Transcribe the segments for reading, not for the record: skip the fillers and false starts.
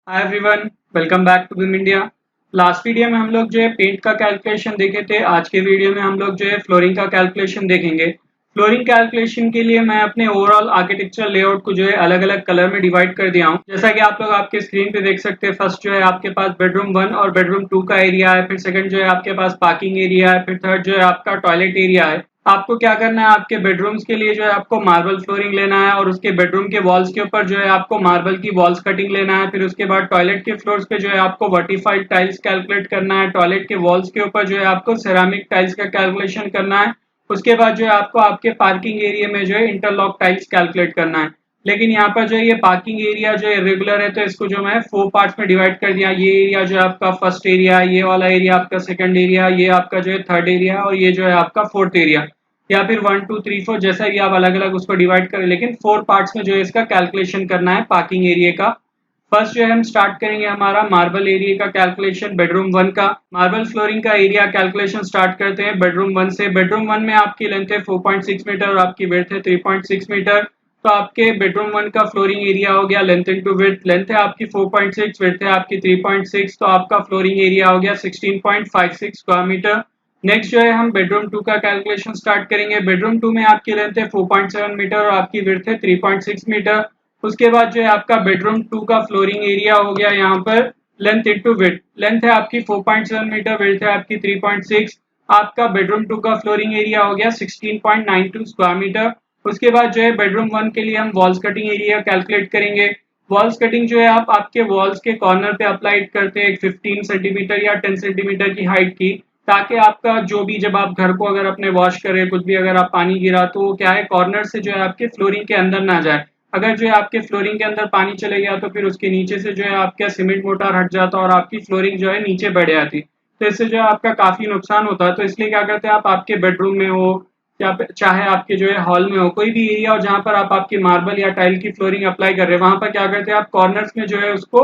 Hi everyone, welcome back to BIM India. Last video में हम लोग जो है पेंट का कैलकुलेशन देखे थे। आज के वीडियो में हम लोग जो है फ्लोरिंग का कैलकुलेशन देखेंगे। फ्लोरिंग कैलकुलेशन के लिए मैं अपने ओवरऑल आर्किटेक्चरल लेआउट को जो है अलग अलग कलर में डिवाइड कर दिया हूँ। जैसा कि आप लोग आपके स्क्रीन पे देख सकते हैं, फर्स्ट जो है आपके पास बेडरूम 1 और बेडरूम 2 का एरिया है, फिर सेकंड जो है आपके पास पार्किंग एरिया है, फिर थर्ड जो है आपका टॉयलेट एरिया है। आपको क्या करना है, आपके बेडरूम्स के लिए जो है आपको मार्बल फ्लोरिंग लेना है और उसके बेडरूम के वॉल्स के ऊपर जो है आपको मार्बल की वॉल्स कटिंग लेना है। फिर उसके बाद टॉयलेट के फ्लोर्स पे जो है आपको वर्टिफाइड टाइल्स कैलकुलेट करना है। टॉयलेट के वॉल्स के ऊपर जो है आपको सेरामिक टाइल्स का कैलकुलेशन करना है। उसके बाद जो है आपको आपके पार्किंग एरिया में जो है इंटरलॉक टाइल्स कैलकुलेट करना है। लेकिन यहाँ पर जो है ये पार्किंग एरिया जो है रेगुलर है, तो इसको जो मैं 4 पार्ट्स में डिवाइड कर दिया। ये एरिया जो है आपका फर्स्ट एरिया है, ये वाला एरिया आपका सेकंड एरिया, ये आपका जो है थर्ड एरिया है और ये जो है आपका फोर्थ एरिया, या फिर 1 2 3 4 जैसा भी आप अलग अलग उसको डिवाइड करें, लेकिन 4 पार्ट्स में जो है इसका कैलकुलेशन करना है पार्किंग एरिया का। फर्स्ट जो है हम स्टार्ट करेंगे हमारा मार्बल एरिया का कैलकुलेशन बेडरूम 1 का। मार्बल फ्लोरिंग का एरिया कैलकुलेशन स्टार्ट करते हैं बेडरूम 1 से। बेडरूम 1 में आपकी लेंथ है 4.6 मीटर और आपकी विड्थ है 3.6 मीटर। तो आपके बेडरूम 1 का फ्लोरिंग एरिया हो गया लेंथ इंटू विड्थ। लेंथ है आपकी 4.6, विड्थ है आपकी 3.6, तो आपका फ्लोरिंग एरिया हो गया 16.56 स्क्वायर मीटर। नेक्स्ट जो है हम बेडरूम 2 का कैलकुलेशन स्टार्ट करेंगे। बेडरूम 2 में आपकी लेंथ है 4.7 मीटर और आपकी विड्थ है 3.6 मीटर। उसके बाद जो है आपका बेडरूम 2 का फ्लोरिंग एरिया हो गया यहाँ पर लेंथ इंटू विड्थ। लेंथ है आपकी 4.7 मीटर, विड्थ है आपकी 3.6। आपका बेडरूम 2 का फ्लोरिंग एरिया हो गया 16.92 स्क्वायर मीटर। उसके बाद जो है बेडरूम 1 के लिए हम वॉल्स कटिंग एरिया कैलकुलेट करेंगे। वॉल्स कटिंग जो है आप आपके वॉल्स के कॉर्नर पे अप्लाई करते हैं 15 सेंटीमीटर या 10 सेंटीमीटर की हाइट की, ताकि आपका जो भी जब आप घर को अगर अपने वॉश करें, कुछ भी अगर आप पानी गिरा तो वो क्या है कॉर्नर से जो है आपके फ्लोरिंग के अंदर ना जाए। अगर जो है आपके फ्लोरिंग के अंदर पानी चले गया तो फिर उसके नीचे से जो है आपका सीमेंट मोटार हट जाता और आपकी फ्लोरिंग जो है नीचे बढ़ जाती। तो इससे जो है आपका काफी नुकसान होता है। तो इसलिए क्या करते हैं, आप आपके बेडरूम में हो या चाहे आपके जो है हॉल में हो, कोई भी एरिया हो जहां पर आप आपकी मार्बल या टाइल की फ्लोरिंग अप्लाई कर रहे हैं, वहां पर क्या करते हैं आप कॉर्नर्स में जो है उसको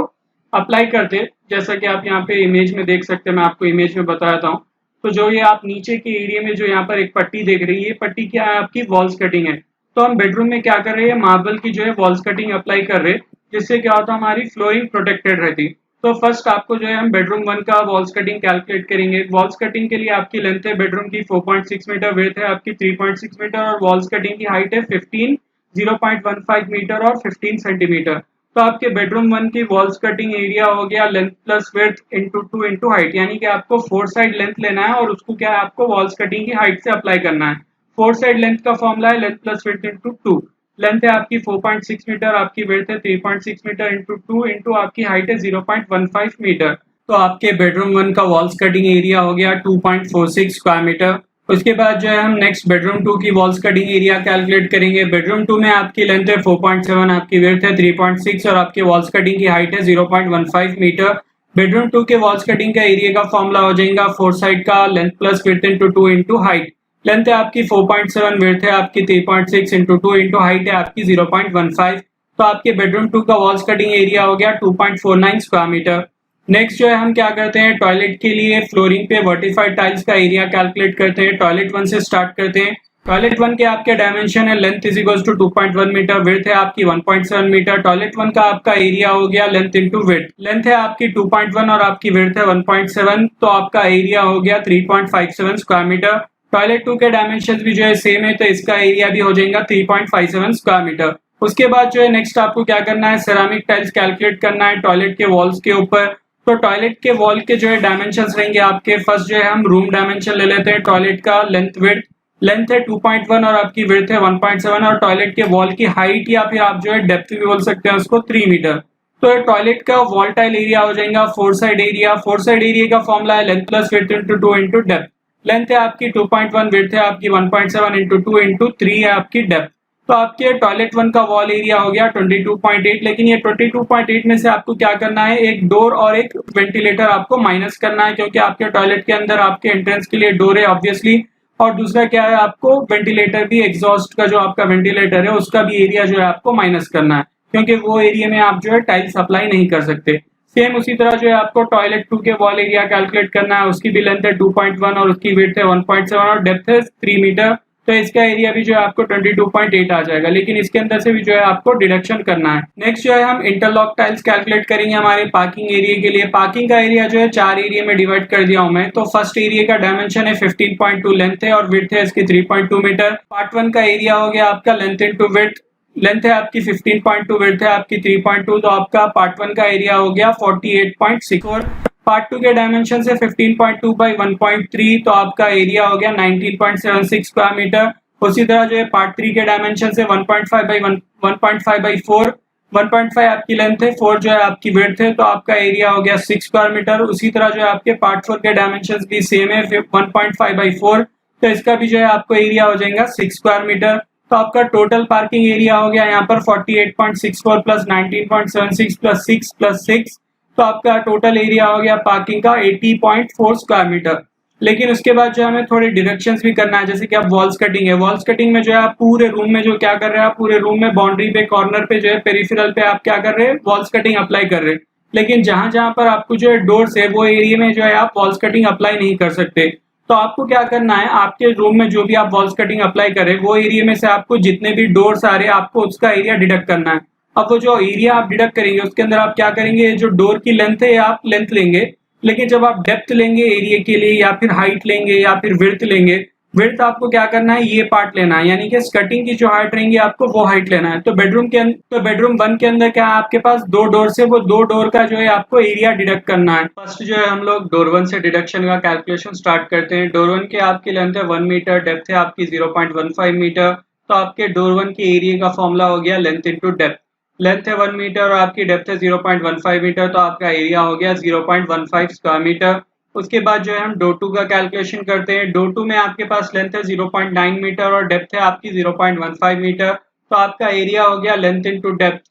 अप्लाई करते हैं। जैसा कि आप यहाँ पे इमेज में देख सकते हैं, मैं आपको इमेज में बताता हूँ। तो जो ये आप नीचे के एरिया में जो यहाँ पर एक पट्टी देख रही है, ये पट्टी क्या है, आपकी वॉल्स कटिंग है। तो हम बेडरूम में क्या कर रहे हैं, मार्बल की जो है वॉल्स कटिंग अप्लाई कर रहे हैं, जिससे क्या होता है हमारी फ्लोरिंग प्रोटेक्टेड रहती। तो फर्स्ट आपको जो है हम बेडरूम 1 का वॉल्स कटिंग कैलकुलेट करेंगे। वॉल्स कटिंग के लिए आपकी लेंथ है बेडरूम की 4.6 मीटर, विड्थ है आपकी 3.6 मीटर और वॉल्स कटिंग की हाइट है 0.15 मीटर और 15 सेंटीमीटर। तो आपके बेडरूम 1 की वॉल्स कटिंग एरिया हो गया length plus width into 2 into height, यानी कि आपको 4 साइड लेंथ लेना है और उसको क्या है आपको वॉल्स कटिंग की हाइट से अप्लाई करना है। 4 साइड लेंथ का फॉर्मूला है length plus width into 2। Length है आपकी 4.6 मीटर, आपकी विड्थ है 3.6 मीटर इंटू 2 इंटू आपकी हाइट है 0.15 मीटर। तो आपके बेडरूम 1 का वॉल्स कटिंग एरिया हो गया 2.46 स्क्वायर मीटर। उसके बाद जो है हम नेक्स्ट बेडरूम 2 की वॉल्स कटिंग एरिया कैलकुलेट करेंगे। बेडरूम 2 में आपकी लेंथ है 4.7, आपकी विड्थ है 3.6 और आपके वॉल्स कटिंग की हाइट है 0.15 मीटर। बेडरूम 2 के वॉल्स कटिंग का एरिया का फॉर्मूला हो जाएगा 4 साइड का length plus width into 2 into height. Length है आपकी 4.7, विड्थ है आपकी 3.6 इंटू 2 इंटू हाइट है आपकी 0.15। तो आपके बेडरूम 2 का वॉल्स कटिंग एरिया हो गया 2.49 स्क्वायर मीटर। नेक्स्ट जो है हम क्या करते हैं, टॉयलेट के लिए फ्लोरिंग पे वर्टिफाइड टाइल्स का एरिया कैलकुलेट करते हैं। टॉयलेट 1 से स्टार्ट करते हैं। टॉयलेट 1 के आपके डायमेंशन है length is equals to 2.1 metre, width है आपकी 1.7 मीटर। टॉयलेट 1 का आपका एरिया हो गया लेंथ इंटू विड्थ। लेंथ है आपकी 2.1 और आपकी विड्थ है 1.7, तो आपका एरिया हो गया 3.57 स्क्वायर मीटर। टॉयलेट 2 के डायमेंशन भी जो है सेम है, तो इसका एरिया भी हो जाएगा 3.57 स्क्वायर मीटर। उसके बाद जो है नेक्स्ट आपको क्या करना है, सेरामिक टाइल्स कैलकुलेट करना है टॉयलेट के वॉल्स के ऊपर। तो टॉयलेट के वॉल के जो है डायमेंशंस रहेंगे आपके, फर्स्ट जो है हम रूम डायमेंशन ले लेते हैं टॉयलेट का लेंथ विड्थ। लेंथ है 2.1 और आपकी विड्थ है 1.7 और टॉयलेट के वॉल की हाइट या फिर आप जो है डेप्थ भी बोल सकते हैं उसको 3 मीटर। तो टॉयलेट का वॉल टाइल एरिया हो जाएगा 4 साइड एरिया। 4 साइड एरिया का फॉर्मूला है length plus width into 2 into depth. Length है आपकी 2.1, विड्थ है आपकी 1.7 इंटू 2 इंटू 3 है आपकी डेप्थ। तो आपके टॉयलेट 1 का वॉल एरिया हो गया 22.8, लेकिन ये 22.8 में से आपको क्या करना है, एक डोर और एक वेंटिलेटर आपको माइनस करना है, क्योंकि आपके टॉयलेट के अंदर आपके एंट्रेंस के लिए डोर है ऑब्वियसली। और दूसरा क्या है, आपको वेंटिलेटर भी, एग्जॉस्ट का जो आपका वेंटिलेटर है उसका भी एरिया जो है आपको माइनस करना है, क्योंकि वो एरिया में आप जो है टाइल्स अप्लाई नहीं कर सकते। सेम उसी तरह जो है आपको टॉयलेट 2 के वॉल एरिया कैलकुलेट करना है। उसकी भी लेंथ है 2.1 और उसकी विड्थ है 1.7 और डेप्थ है 3 मीटर। तो इसका एरिया भी जो है आपको 22.8 आ जाएगा, लेकिन इसके अंदर से भी जो है आपको डिडक्शन करना है। नेक्स्ट जो है हम इंटरलॉक टाइल्स कैलकुलेट करेंगे हमारे पार्किंग एरिया के लिए। पार्किंग का एरिया जो है 4 एरिया में डिवाइड कर दिया हूं मैं। तो फर्स्ट एरिया का डायमेंशन है 15.2 लेंथ है और विड्थ है इसकी 3.2 मीटर। पार्ट 1 का एरिया हो गया आपका लेंथ इनटू विड्थ। लेंथ है आपकी 15.2, विड्थ है आपकी 3.2, तो आपका पार्ट 1 का एरिया हो गया 48.6। और पार्ट 2 के डायमेंशन से 15.2 बाई 1.3, तो आपका एरिया हो गया 19.76 स्क्वायर मीटर। उसी तरह जो है पार्ट 3 के डायमेंशन से 1.5 बाई 1.5 बाई 4, 1.5 आपकी लेंथ है, 4 जो है आपकी विड्थ है, तो आपका एरिया हो गया 6 स्क्वायर मीटर। उसी तरह जो है आपके पार्ट 4 के डायमेंशन भी सेम है 1.5 बाई 4, तो इसका भी जो है आपको एरिया हो जाएगा 6 स्क्वायर मीटर। तो आपका टोटल पार्किंग एरिया हो गया यहाँ पर 48.64 प्लस 19.76 प्लस 6 प्लस 6, तो आपका टोटल एरिया हो गया पार्किंग का 80.4 स्क्वायर मीटर। लेकिन उसके बाद जो हमें थोड़े डिडक्शंस भी करना है, जैसे कि आप वॉल्स कटिंग है। वॉल्स कटिंग में जो है आप पूरे रूम में जो क्या कर रहे हैं, आप पूरे रूम में बाउंड्री पे कॉर्नर पे जो है पेरिफेरल पे आप क्या कर रहे हैं, वॉल्स कटिंग अप्लाई कर रहे हैं। लेकिन जहां जहां पर आपको जो है डोर्स है वो एरिया में जो है आप वॉल्स कटिंग अप्लाई नहीं कर सकते। तो आपको क्या करना है, आपके रूम में जो भी आप वॉल्स कटिंग अप्लाई करें वो एरिया में से आपको जितने भी डोर्स आ रहे हैं आपको उसका एरिया डिडक्ट करना है। अब वो जो एरिया आप डिडक्ट करेंगे उसके अंदर आप क्या करेंगे, जो डोर की लेंथ है आप लेंथ लेंगे, लेकिन जब आप डेप्थ लेंगे एरिया के लिए या फिर हाइट लेंगे या फिर विड्थ लेंगे, विड्थ आपको क्या करना है, ये पार्ट लेना है, यानी कि स्कर्टिंग की जो हाइट रहेंगी आपको वो हाइट लेना है। तो बेडरूम 1 के अंदर क्या है, आपके पास 2 डोर से वो 2 डोर का जो है आपको एरिया डिडक्ट करना है। फर्स्ट जो है हम लोग डोर 1 से डिडक्शन का कैलकुलेशन स्टार्ट करते हैं। डोर 1 की आपकी लेंथ है 1 मीटर, डेप्थ है आपकी 0.15 मीटर। तो आपके डोर 1 के एरिया का फॉर्मूला हो गया लेंथ इंटू डेप्थ। लेंथ है 1 मीटर और आपकी डेप्थ है 0.15 मीटर, तो आपका एरिया हो गया 0.15 स्क्वायर मीटर। उसके बाद जो है हम डोर 2 का कैलकुलेशन करते हैं। डोर 2 में आपके पास लेंथ है 0.9 मीटर और डेप्थ है आपकी 0.15 मीटर, तो आपका एरिया हो गया लेंथ इंटू डेप्थ।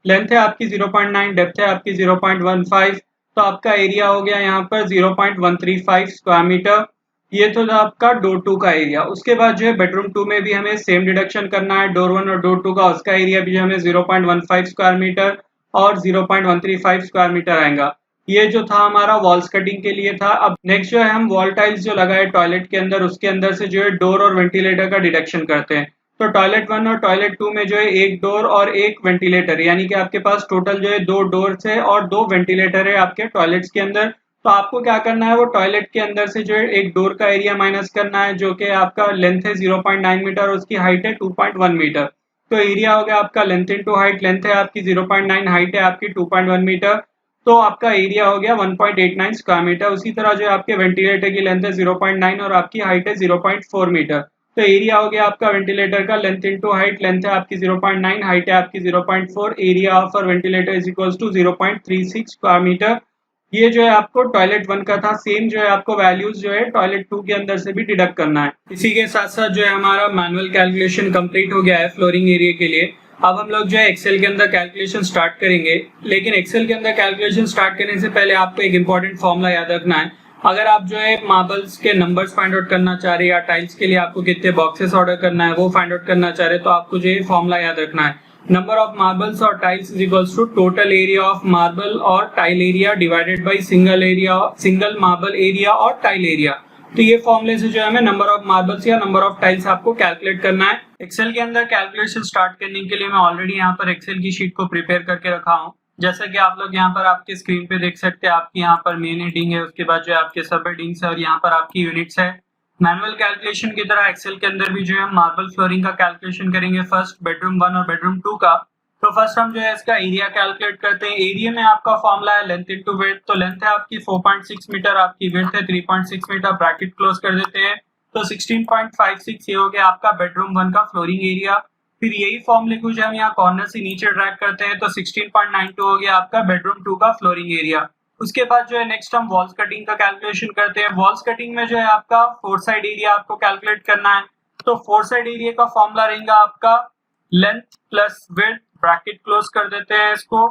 लेंथ है आपकी 0.9, डेप्थ है आपकी 0.15, तो आपका एरिया हो गया यहाँ पर 0.135 स्क्वायर मीटर। ये तो था आपका डोर 2 का एरिया। उसके बाद जो है बेडरूम 2 में भी हमें सेम डिडक्शन करना है, डोर 1 और डोर 2 का। उसका एरिया भी हमें 0.15 स्क्वायर मीटर और 0.135 स्क्वायर मीटर आएगा। ये जो था हमारा वॉल्स कटिंग के लिए था। अब नेक्स्ट जो है हम वॉल टाइल्स जो लगाए टॉयलेट के अंदर, उसके अंदर से जो है डोर और वेंटिलेटर का डिडक्शन करते हैं। तो टॉयलेट 1 और टॉयलेट 2 में जो है एक डोर और एक वेंटिलेटर, यानी कि आपके पास टोटल जो है 2 डोर्स है और 2 वेंटिलेटर है आपके टॉयलेट्स के अंदर। तो आपको क्या करना है, वो टॉयलेट के अंदर से जो है एक डोर का एरिया माइनस करना है, जो कि आपका लेंथ है 0.9 मीटर और उसकी हाइट है 2.1 मीटर। तो एरिया हो गया आपका लेंथ इनटू हाइट। लेंथ है आपकी 0.9, हाइट है आपकी 2.1 मीटर, तो आपका एरिया हो गया 1.89 स्क्वायर मीटर। उसी तरह जो है आपके वेंटिलेटर की लेंथ है 0.9 और आपकी हाइट है 0.4 मीटर, तो एरिया हो गया आपका वेंटिलेटर का लेंथ इनटू हाइट। लेंथ है आपकी 0.9, हाइट है आपकी 0.4, area for ventilator is equals to 0.36 square metre. ये जो है आपको टॉयलेट 1 का था। सेम जो है आपको वैल्यूज जो है टॉयलेट 2 के अंदर से भी डिडक्ट करना है। इसी के साथ साथ जो है हमारा मैनुअल कैलकुलेशन कंप्लीट हो गया है फ्लोरिंग एरिया के लिए। अब हम लोग जो है एक्सेल के अंदर कैलकुलेशन स्टार्ट करेंगे, लेकिन एक्सेल के अंदर कैलकुलेशन स्टार्ट करने से पहले आपको एक इंपॉर्टेंट फॉर्मूला याद रखना है। अगर आप जो है मार्बल्स के नंबर्स फाइंड आउट करना चाह रहे हैं या टाइल्स के लिए आपको कितने बॉक्सेस ऑर्डर करना है वो फाइंड आउट करना चाह रहे हैं, तो आपको जो है फॉर्मूला याद रखना है। नंबर ऑफ मार्बल्स और tiles is equals to total area of marble और tile area divided by single marble area और टाइल एरिया। तो ये फॉर्मूले से जो है हमें नंबर ऑफ मार्बल्स या नंबर ऑफ टाइल्स आपको कैलकुलेट करना है। एक्सेल के अंदर कैलकुलेशन स्टार्ट करने के लिए मैं ऑलरेडी यहाँ पर एक्सेल की शीट को प्रिपेयर करके रखा हूँ। जैसा कि आप लोग यहाँ पर आपके स्क्रीन पे देख सकते हैं, आपकी यहाँ पर मेन हेडिंग है, उसके बाद जो है आपके सब हेडिंग्स है और यहाँ पर आपकी यूनिट्स है। मैनुअल कैलकुलेशन की तरह एक्सेल के अंदर भी जो है हम मार्बल फ्लोरिंग का कैलकुलेशन करेंगे, फर्स्ट बेडरूम 1 और बेडरूम 2 का। तो फर्स्ट हम जो है इसका एरिया कैलकुलेट करते हैं। एरिया में आपका फॉर्मूला है लेंथ इनटू विड्थ। तो लेंथ है आपकी 4.6 मीटर, आपकी विड्थ है 3.6 मीटर, ब्रैकेट क्लोज कर देते हैं। तो 16.56 ये हो गया आपका बेडरूम 1 का फ्लोरिंग एरिया। फिर यही फॉर्मूले को जो हम यहाँ कॉर्नर से नीचे ड्रैग करते हैं, तो 16.92 हो गया आपका बेडरूम 2 का फ्लोरिंग एरिया। उसके बाद जो है नेक्स्ट हम वॉल्स कटिंग का कैलकुलेशन करते हैं। वॉल्स कटिंग में जो है आपका फोर साइड एरिया आपको कैलकुलेट करना है। तो फोर साइड एरिया का फॉर्मूला रहेगा आपका length plus width, bracket close कर देते हैं इसको।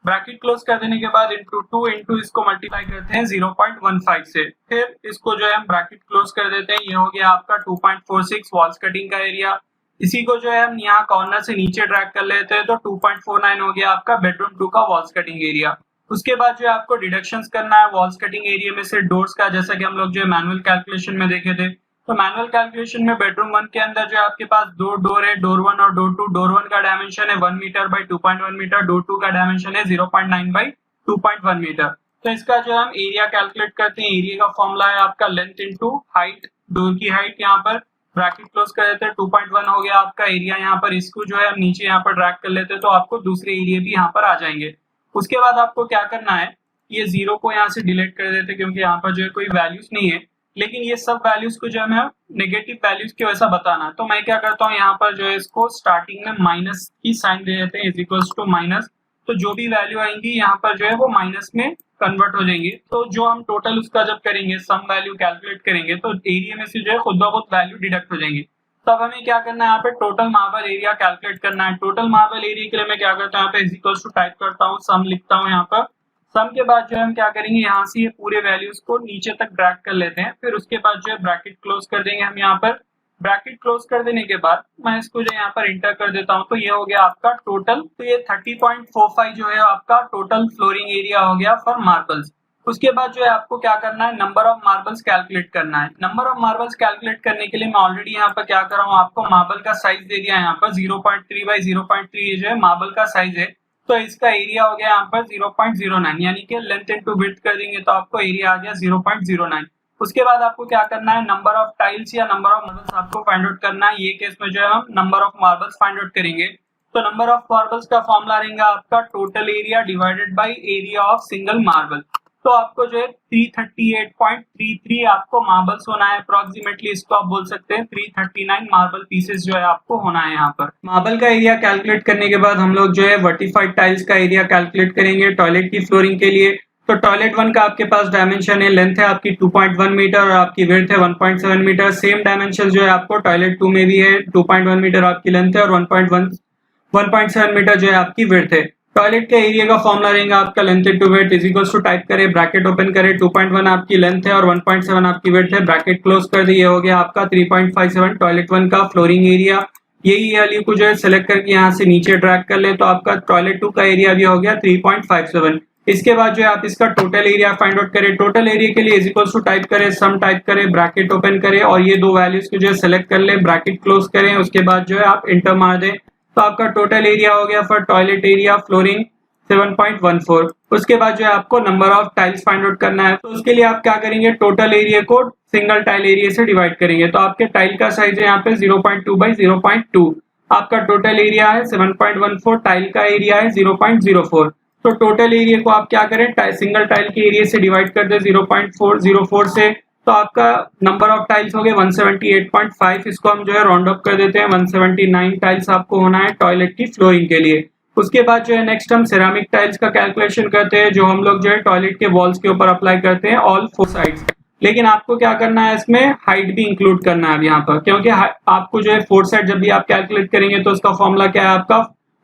ब्रैकेट क्लोज कर देने के बाद इंटू 2 इंटू इसको मल्टीप्लाई करते हैं 0.15 से, फिर इसको जो है हम ब्रैकेट क्लोज कर देते हैं। ये हो गया आपका 2.46 वॉल्स कटिंग का एरिया। इसी को जो है हम यहाँ कॉर्नर से नीचे ड्रैग कर लेते हैं, तो 2.49 हो गया आपका बेडरूम 2 का वॉल्स कटिंग एरिया। उसके बाद जो है आपको डिडक्शंस करना है वॉल्स कटिंग एरिया में से डोर्स का, जैसा कि हम लोग जो है मैनुअल कैलकुलेशन में देखे थे। तो मैनुअल कैलकुलेशन में बेडरूम 1 के अंदर जो है आपके पास दो डोर है, डोर 1 और डोर 2। डोर 1 का डायमेंशन है 1 मीटर बाई 2.1 मीटर, डोर 2 का डायमेंशन है 0.9 बाई 2.1 मीटर। तो इसका जो हम एरिया कैलकुलेट करते हैं, एरिया का फॉर्मूला है आपका लेंथ इनटू हाइट, डोर की हाइट यहाँ पर ब्रैकेट क्लोज कर देते हैं, 2.1 हो गया आपका एरिया यहाँ पर। इसको जो है हम नीचे यहाँ पर ड्रैग कर लेते हैं तो आपको दूसरे एरिया भी यहाँ पर आ जाएंगे। उसके बाद आपको क्या करना है, ये जीरो को यहाँ से डिलीट कर देते हैं क्योंकि यहाँ पर जो है कोई वैल्यूज नहीं है, लेकिन ये सब वैल्यूज को जो है नेगेटिव वैल्यूज की वैसा बताना है। तो मैं क्या करता हूँ, यहाँ पर जो है इसको स्टार्टिंग में माइनस की साइन दे देते हैं, इज इक्वल्स टू माइनस। तो जो भी वैल्यू आएंगी यहाँ पर जो है वो माइनस में कन्वर्ट हो जाएंगे। तो जो हम टोटल उसका जब करेंगे, सम वैल्यू कैलकुलेट करेंगे, तो एरिया में से जो है खुद ब खुद वैल्यू डिडक्ट हो जाएंगे। तब हमें क्या करना है, यहाँ पे टोटल मार्बल एरिया कैलकुलेट करना है। टोटल मार्बल एरिया के लिए मैं क्या करता हूँ, यहाँ पे इज इक्वल्स टू टाइप करता हूँ, सम लिखता हूँ यहाँ पर। सम के बाद जो है हम क्या करेंगे, यहाँ से ये पूरे वैल्यूज को नीचे तक ड्रैग कर लेते हैं, फिर उसके बाद जो है ब्रैकेट क्लोज कर देंगे हम यहाँ पर। ब्रैकेट क्लोज कर देने के बाद मैं इसको जो यहाँ पर इंटर कर देता हूँ, तो ये हो गया आपका टोटल। तो ये 30.45 जो है आपका टोटल फ्लोरिंग एरिया हो गया फॉर मार्बल्स। उसके बाद जो है आपको क्या करना है, नंबर ऑफ मार्बल्स कैलकुलेट करना है। नंबर ऑफ मार्बल्स कैलकुलेट करने के लिए मैं ऑलरेडी यहाँ पर क्या कर रहा हूँ, आपको मार्बल का साइज दे दिया यहाँ पर 0.3 बाई 0.3 जो है मार्बल का साइज है। तो इसका एरिया हो गया यहाँ पर 0.09, यानी कि लेंथ इनटू विड्थ कर देंगे तो आपको एरिया आ गया 0.09। उसके बाद आपको क्या करना है, नंबर ऑफ टाइल्स या नंबर ऑफ मार्बल्स आपको फाइंड आउट करना है। ये केस में जो है हम number of marbles find out करेंगे। तो नंबर ऑफ मार्बल्स का फॉर्मूला रहेगा आपका total area divided by area of single marble. तो आपको जो है 338.33 आपको मार्बल्स होना है अप्रोक्सीमेटली, इसको आप बोल सकते हैं 339 मार्बल पीसेस जो है आपको होना है यहाँ पर। मार्बल का एरिया कैलकुलेट करने के बाद हम लोग जो है वर्टिफाइड टाइल्स का एरिया कैलकुलेट करेंगे टॉयलेट की फ्लोरिंग के लिए। तो टॉयलेट 1 का आपके पास डायमेंशन है, लेंथ है आपकी 2.1 मीटर और आपकी विड्थ है 1.7 मीटर। सेम डायमेंशन जो है आपको टॉयलेट 2 में भी है, 2.1 मीटर आपकी लेंथ है और 1.7 मीटर जो है आपकी विड्थ है। टॉयलेट के एरिया का फॉर्मूला रहेगा आपका length into width is equals to type करें, ब्रैकेट ओपन करें, 2.1 आपकी लेंथ है और 1.7 आपकी विड्थ है, ब्रैकेट क्लोज कर दी। ये हो गया आपका 3.57 टॉयलेट 1 का फ्लोरिंग एरिया। यही वैल्यू को जो है सिलेक्ट करके यहाँ से नीचे ड्रैग कर ले तो आपका टॉयलेट 2 का एरिया भी हो गया 3.57। इसके बाद जो है आप इसका टोटल एरिया फाइंड आउट करें। टोटल एरिया के लिए इज इक्वल्स टू टाइप करें, सम टाइप करें, ब्रैकेट ओपन करें और ये दो वैल्यूज को जो है सिलेक्ट कर ले, ब्रैकेट क्लोज करें। उसके बाद जो है आप इंटर मार दें तो आपका टोटल एरिया हो गया फॉर टॉयलेट एरिया फ्लोरिंग 7.14। उसके बाद जो है आपको number of tiles find out करना है। तो उसके लिए आप क्या करेंगे, टोटल एरिया को सिंगल टाइल एरिया से डिवाइड करेंगे। तो आपके टाइल का साइज है यहाँ पे 0.2 बाई 0.2, आपका टोटल एरिया है 7.14, टाइल का एरिया है 0.04। तो टोटल एरिया को आप क्या करें, सिंगल टाइल के एरिया से डिवाइड कर दे 0.404 से, तो आपका नंबर ऑफ टाइल्स हो गए 178.5। इसको हम जो है राउंड अप कर देते हैं, 179 टाइल्स आपको होना है टॉयलेट की फ्लोरिंग के लिए। उसके बाद जो है नेक्स्ट हम सिरेमिक टाइल्स का कैलकुलेशन करते हैं, जो हम लोग जो है टॉयलेट के वॉल्स के ऊपर अप्लाई करते हैं ऑल 4 साइड्स। लेकिन आपको क्या करना है, इसमें हाइट भी इंक्लूड करना है अब यहाँ पर, क्योंकि आपको जो है 4 साइड जब भी आप कैलकुलेट करेंगे तो उसका फॉर्मूला क्या है आपका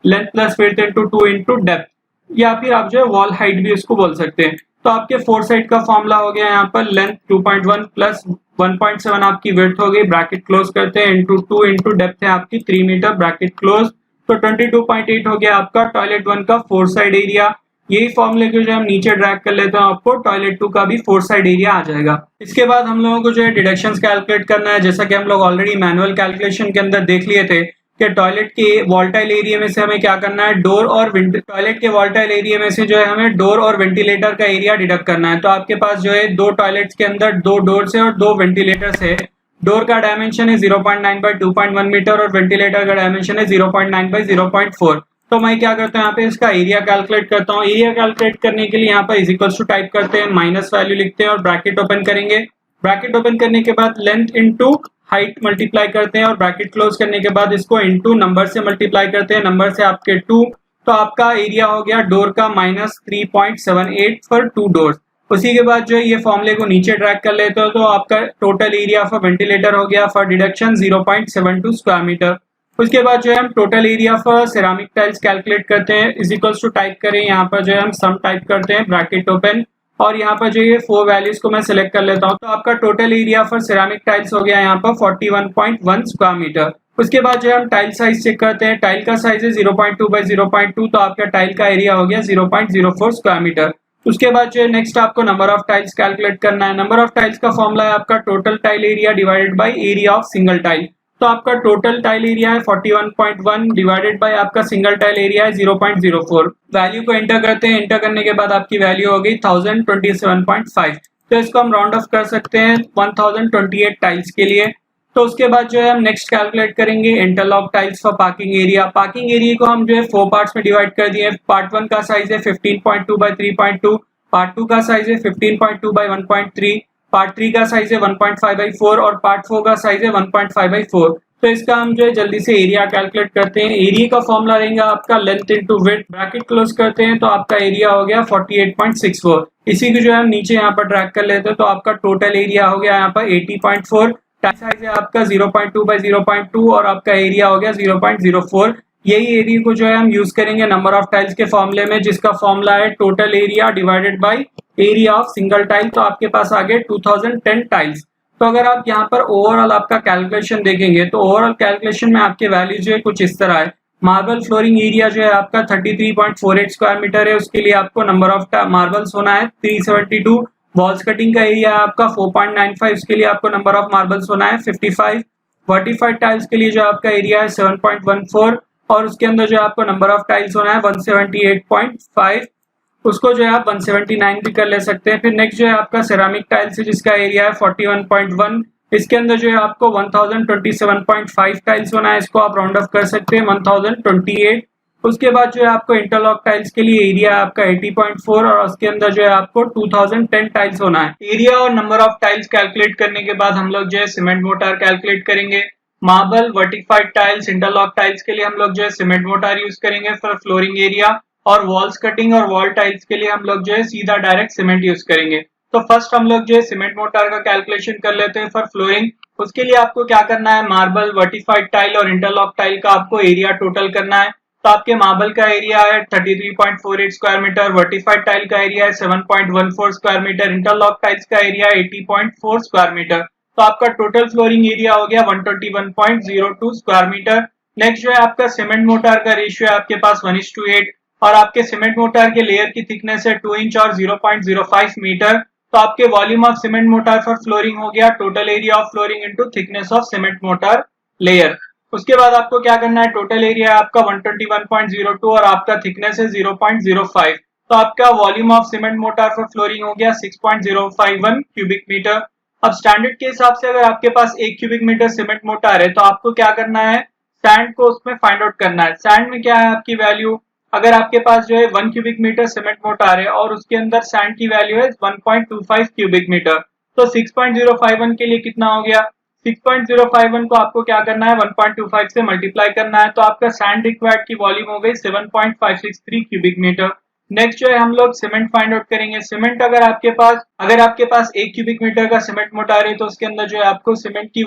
length plus width into 2 into depth, या फिर आप जो है वॉल हाइट भी उसको बोल सकते हैं। तो आपके 4 साइड का फॉर्मूला हो गया यहाँ पर लेंथ 2.1 प्लस 1.7 आपकी विड्थ हो गई, ब्रैकेट क्लोज करते हैं, इनटू 2 इनटू डेप्थ है आपकी 3 मीटर, ब्रैकेट क्लोज। तो 22.8 हो गया आपका टॉयलेट 1 का 4 साइड एरिया। यही फॉर्मूले को जो हम नीचे ड्रैग कर लेते हैं, आपको टॉयलेट 2 का भी 4 साइड एरिया आ जाएगा। इसके बाद हम लोगों को जो है डिडक्शंस कैलकुलेट करना है, जैसा कि हम लोग ऑलरेडी मैनुअल कैलकुलेशन के अंदर देख लिए थे कि टॉयलेट के वॉल्टाइल एरिया में से हमें क्या करना है, डोर और टॉयलेट के वॉल्टाइल एरिया में से जो है हमें डोर और वेंटिलेटर का एरिया डिडक्ट करना है। तो आपके पास जो है 2 टॉयलेट्स के अंदर 2 डोर्स है और 2 वेंटिलेटर्स है। डोर का डायमेंशन है 0.9 बाई 2.1 मीटर और वेंटिलेटर का डायमेंशन है 0.9 बाई 0.4। तो मैं क्या करता हूँ, यहाँ पे इसका एरिया कैलकुलेट करता हूँ। एरिया कैलकुलेट करने के लिए यहाँ पर इज इक्वल्स टू टाइप करते हैं, माइनस वैल्यू लिखते हैं और ब्रैकेट ओपन करेंगे। ब्रैकेट ओपन करने के बाद लेंथ इनटू हाइट मल्टीप्लाई करते हैं और ब्रैकेट क्लोज करने के बाद इसको इनटू नंबर से मल्टीप्लाई करते हैं, नंबर से आपके 2। तो आपका एरिया हो गया डोर का -3.78 फॉर 2 डोर्स। उसी के बाद जो है ये फॉर्मूले को नीचे ड्रैग कर लेते हो तो आपका टोटल एरिया फॉर वेंटिलेटर हो गया फॉर डिडक्शन 0.72 स्क्वायर मीटर। उसके बाद जो है हम total area for ceramic tiles calculate करते हैं, इज इक्वल्स टू टाइप करें, यहाँ पर जो है हम सम टाइप करते हैं, ब्रैकेट ओपन और यहाँ पर जो ये 4 वैल्यूज को मैं सिलेक्ट कर लेता हूँ। तो आपका total area for ceramic tiles हो गया यहाँ पर 41.1 स्क्वायर मीटर। उसके बाद जो है हम टाइल साइज चेक करते हैं, टाइल का साइज है 0.2 बाई 0.2, तो आपका टाइल का एरिया हो गया 0.04 स्क्वायर मीटर। उसके बाद जो है नेक्स्ट आपको नंबर ऑफ टाइल्स कैलकुलेट करना है। नंबर ऑफ टाइल्स का फॉर्मूला है आपका total tile area divided by area of single tile. तो आपका टोटल टाइल एरिया है 41.1 डिवाइडेड बाय आपका सिंगल टाइल एरिया है 0.04। वैल्यू को एंटर करते हैं, एंटर करने के बाद आपकी वैल्यू हो गई 1027.5। तो इसको हम राउंड ऑफ कर सकते हैं 1028 टाइल्स के लिए। तो उसके बाद जो है हम नेक्स्ट कैलकुलेट करेंगे interlock tiles for parking area. Parking area को हम जो है 4 पार्ट्स में डिवाइड कर दिए। पार्ट 1 का साइज है 15.2 बाय 3.2, पार्ट 2 का साइज है 15.2 बाय 1.3, पार्ट 3 का साइज है 1.5 बाई 4 और पार्ट 4 का साइज है 1.5 बाई 4। तो इसका हम जो है जल्दी से एरिया कैलकुलेट करते हैं। एरिया का फॉर्मूला रहेगा आपका length into width, bracket close करते हैं तो आपका एरिया हो गया 48.64। इसी को जो है हम नीचे यहाँ पर ड्रैग कर लेते हैं तो आपका टोटल एरिया हो गया यहाँ पर 80.4। टाइल साइज है आपका 0.2 बाई 0.2 और आपका एरिया हो गया 0.04। यही एरिया को जो है हम यूज करेंगे नंबर ऑफ टाइल्स के फॉर्मूले में, जिसका फॉर्मूला है total area divided by area of single tile. तो आपके पास आ गए 2010 टाइल्स। तो अगर आप यहाँ पर ओवरऑल आपका कैलकुलेशन देखेंगे तो ओवरऑल कैलकुलेशन में आपके वैल्यू जो है कुछ इस तरह है। मार्बल फ्लोरिंग एरिया जो है आपका 33.48 स्क्वायर मीटर है, उसके लिए आपको नंबर ऑफ मार्बल्स होना है 372। वॉल्स कटिंग का एरिया है आपका 4.95, उसके लिए आपको नंबर ऑफ मार्बल्स होना है 55। वर्टिफाइड टाइल्स के लिए जो आपका एरिया है 7.14 और उसके अंदर जो आपको नंबर ऑफ टाइल्स होना है 178.5, उसको जो है आप 179 भी कर ले सकते हैं। फिर नेक्स्ट जो है आपका सेरामिक टाइल्स है जिसका एरिया है 41.1, इसके अंदर जो है आपको 1027.5 टाइल्स होना है, इसको आप राउंड ऑफ कर सकते हैं 1028। उसके बाद जो है आपको इंटरलॉक टाइल्स के लिए एरिया है आपका 80.4 और उसके अंदर जो है आपको 2010 टाइल्स होना है। एरिया और नंबर ऑफ टाइल्स कैलकुलेट करने के बाद हम लोग जो है सीमेंट मोटार कैलकुलेट करेंगे। Marble, vitrified tiles, interlock tiles के लिए हम लोग जो है सीमेंट मोटार यूज करेंगे फॉर फ्लोरिंग एरिया और वॉल्स कटिंग और वॉल टाइल्स के लिए हम लोग जो है सीधा डायरेक्ट सीमेंट यूज करेंगे। तो फर्स्ट हम लोग जो है सीमेंट मोटार का कैलकुलेशन कर लेते हैं फॉर फ्लोरिंग। उसके लिए आपको क्या करना है, मार्बल, वर्टिफाइड टाइल और इंटरलॉक टाइल का आपको एरिया टोटल करना है। तो आपके मार्बल का एरिया है 33.48 स्क्वायर मीटर, वर्टिफाइड टाइल का एरिया है 7.14 स्क्वायर मीटर, इंटरलॉक टाइल्स का एरिया 80.4 स्क्वायर मीटर। तो आपका टोटल फ्लोरिंग एरिया हो गया 121.02 स्क्वायर मीटर। नेक्स्ट जो है आपका सीमेंट मोटार का रेशियो है आपके पास 1:8 और आपके सीमेंट मोटार के लेयर की थिकनेस है 2 इंच और 0.05 मीटर। तो आपके volume of cement motor for flooring हो गया total area of flooring into thickness of cement motor layer. उसके बाद आपको क्या करना है, टोटल एरिया है आपका 121.02 और आपका थिकनेस है 0.05। तो आपका volume of cement motor for flooring हो गया 6.051 क्यूबिक मीटर। अब स्टैंडर्ड के हिसाब से अगर आपके पास 1 क्यूबिक मीटर सीमेंट मोटार है तो आपको क्या करना है, सैंड को उसमें फाइंड आउट करना है। सैंड में क्या है आपकी वैल्यू, अगर आपके पास जो है 1 क्यूबिक मीटर सीमेंट मोटार है और उसके अंदर सैंड की वैल्यू है 1.25 क्यूबिक मीटर, तो 6.051 के लिए कितना हो गया, 6.051 को आपको क्या करना है 1.25 से मल्टीप्लाई करना है। तो आपका सैंड रिक्वायर्ड की वॉल्यूम हो गई 7.563 क्यूबिक मीटर। नेक्स्ट जो है हम लोग सीमेंट फाइंड आउट करेंगे। सीमेंट अगर आपके पास 1 क्यूबिक मीटर का सीमेंट मोटार है तो उसके अंदर जो है आपको सीमेंट की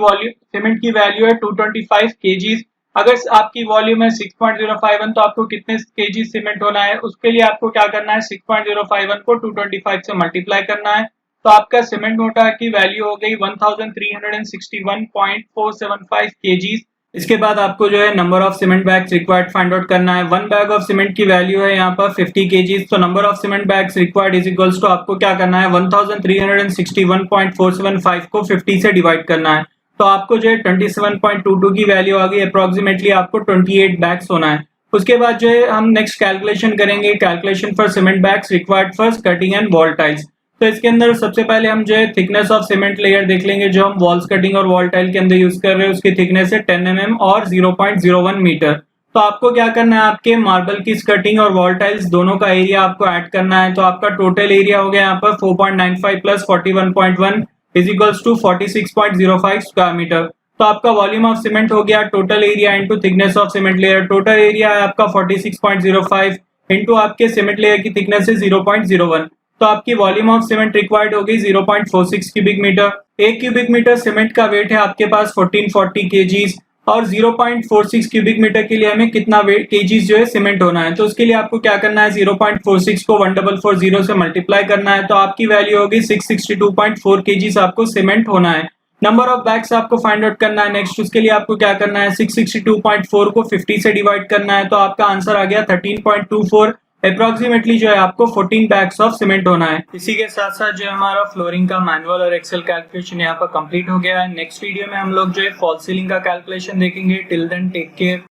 वैल्यू है 225 केजीज। अगर आपकी वॉल्यूम है 6.051 तो आपको कितने केजी सीमेंट होना है, उसके लिए आपको क्या करना है 6.051 को 225 से मल्टीप्लाई करना है। तो आपका सीमेंट मोटार की वैल्यू हो गई 1361.475 केजीज। इसके बाद आपको जो है number of cement bags required find out करना है। 1 बैग ऑफ सीमेंट की वैल्यू है यहाँ पर 50 केजीज, तो number of cement bags required is equals to आपको क्या करना है 1361.475 को 50 से डिवाइड करना है। तो आपको जो है 27.22 की वैल्यू आ गई, अप्रोक्सीमेटली आपको 28 बैग्स होना है। उसके बाद जो है हम नेक्स्ट कैलकुलेशन करेंगे, calculation for cement bags required for cutting and wall tiles. तो इसके अंदर सबसे पहले हम जो है थिकनेस ऑफ सीमेंट लेयर देख लेंगे जो हम वॉल्स कटिंग और वॉल टाइल के अंदर यूज कर रहे हैं, उसकी थिकनेस है 10 mm और 0.01 मीटर। तो आपको क्या करना है, आपके मार्बल की स्कर्टिंग और वॉल टाइल्स दोनों का एरिया आपको ऐड करना है। तो आपका टोटल एरिया हो गया यहाँ पर 4.95 plus 41.1 is equals to 46.05 square metre. तो आपका वॉल्यूम ऑफ सीमेंट हो गया total area into thickness of cement layer. Total area है आपका 46.05 इंटू आपके सीमेंट लेयर की थिकनेस है 0.01। तो आपकी वॉल्यूम ऑफ सीमेंट रिक्वायर्ड होगी 0.46 cubic metre. 1 cubic metre cement का वेट है आपके पास 1440 केजीज और 0.46 क्यूबिक मीटर के लिए हमें कितना वेट केजीज जो है सीमेंट होना है। तो उसके लिए आपको क्या करना है 0.46 को 1440 से मल्टीप्लाई करना है। तो आपकी वैल्यू होगी 662.4 केजीज आपको सीमेंट होना है। नंबर ऑफ बैग्स आपको फाइंड आउट करना है। नेक्स्ट उसके लिए आपको क्या करना है 662.4 को 50 से डिवाइड करना है। तो आपका आंसर आ गया 13.24 अप्रोक्सीमेटली जो है आपको 14 बैग्स ऑफ सीमेंट होना है। इसी के साथ साथ जो हमारा फ्लोरिंग का मैनुअल और एक्सेल कैलकुलेशन यहाँ पर कंप्लीट हो गया है। नेक्स्ट वीडियो में हम लोग जो है फॉल्स सीलिंग का कैलकुलेशन देखेंगे। Till then take care.